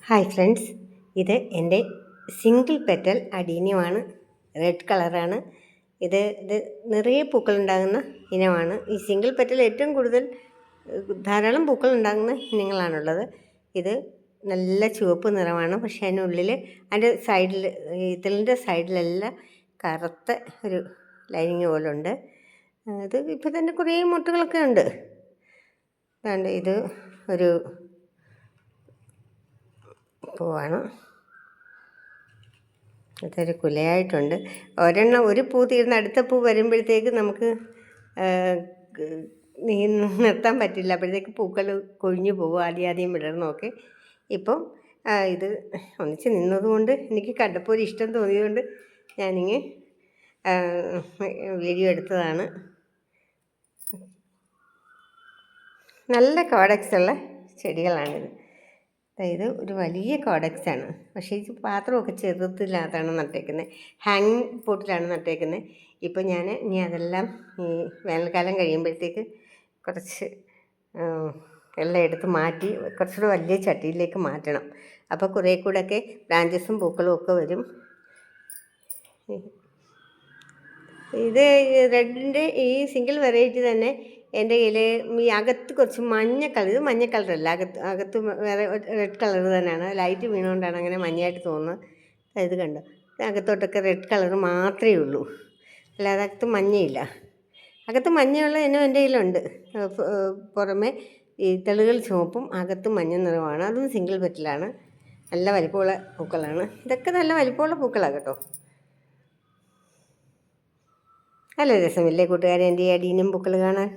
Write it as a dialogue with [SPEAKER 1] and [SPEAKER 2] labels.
[SPEAKER 1] Hi friends, ഇത് എൻ്റെ single petal അഡീനിയമാണ്. Red കളറാണ്. ഇത് നിറയെ പൂക്കളുണ്ടാകുന്ന ഇനമാണ്. ഈ സിംഗിൾ പെറ്റൽ ഏറ്റവും കൂടുതൽ ധാരാളം പൂക്കൾ ഉണ്ടാകുന്ന ഇനങ്ങളാണുള്ളത്. ഇത് നല്ല ചുവപ്പ് നിറമാണ്. പക്ഷേ അതിനുള്ളിൽ അതിൻ്റെ സൈഡിൽ, ഇതളിൻ്റെ സൈഡിലെല്ലാം കറുത്ത ഒരു ലൈനിങ് പോലെ ഉണ്ട്. ഇത് ഇപ്പോൾ തന്നെ കുറേ മുട്ടുകളൊക്കെ ഉണ്ട്. അതുകൊണ്ട് ഇത് ഒരു പൂവാണ്. അതൊരു കുലയായിട്ടുണ്ട്. ഒരു പൂ തീർന്ന് അടുത്ത പൂ വരുമ്പോഴത്തേക്ക് നമുക്ക് നിർത്താൻ പറ്റില്ല. അപ്പോഴത്തേക്ക് പൂക്കൾ കൊഴിഞ്ഞു പോകും. ആദ്യം വിടർന്നൊക്കെ. ഇപ്പം ഇത് ഒന്നിച്ച് നിന്നതുകൊണ്ട് എനിക്ക് കണ്ടപ്പോൾ ഒരു ഇഷ്ടം തോന്നിയതുകൊണ്ട് ഞാനിങ്ങനെ വീഡിയോ എടുത്തതാണ്. നല്ല കോഡക്സ് ഉള്ള ചെടികളാണിത്. ഇത് ഒരു വലിയ കോഡക്സാണ്. പക്ഷേ ഇത് പാത്രമൊക്കെ ചെറുതിനകത്താണ് നട്ടേക്കുന്നത്. ഹാങ്ങിങ് പോട്ടിലാണ് നട്ടേക്കുന്നത്. ഇപ്പം ഞാൻ ഇനി അതെല്ലാം ഈ വേനൽക്കാലം കഴിയുമ്പോഴത്തേക്ക് കുറച്ച് എല്ലാം എടുത്ത് മാറ്റി കുറച്ചുകൂടെ വലിയ ചട്ടിയിലേക്ക് മാറ്റണം. അപ്പോൾ കുറേ കൂടെയൊക്കെ ബ്രാഞ്ചസും പൂക്കളും ഒക്കെ വരും. ഇത് റെഡിൻ്റെ ഈ സിംഗിൾ വെറൈറ്റി തന്നെ എൻ്റെ കയ്യിൽ ഈ അകത്ത് കുറച്ച് മഞ്ഞ കളർ, ഇത് മഞ്ഞ കളറല്ല, അകത്ത് വേറെ റെഡ് കളർ തന്നെയാണ്. ലൈറ്റ് വീണുകൊണ്ടാണ് അങ്ങനെ മഞ്ഞയായിട്ട് തോന്നുന്നത്. ഇത് കണ്ടോ, അകത്തോട്ടൊക്കെ റെഡ് കളർ മാത്രമേ ഉള്ളൂ, അല്ലാതെ അകത്ത് മഞ്ഞയില്ല. അകത്ത് മഞ്ഞയുള്ള ഇനം എൻ്റെ കയ്യിലുണ്ട്. പുറമെ ഈ തെളുകൾ ചുവപ്പും അകത്ത് മഞ്ഞ നിറമാണ്. അതും സിംഗിൾ പെറ്റലാണ്. നല്ല വലിപ്പമുള്ള പൂക്കളാണ്. ഇതൊക്കെ നല്ല വലിപ്പമുള്ള പൂക്കളാണ് കേട്ടോ. നല്ല രസമില്ലേ കൂട്ടുകാരെ എൻ്റെ ഈ അടീനിയം പൂക്കൾ കാണാൻ?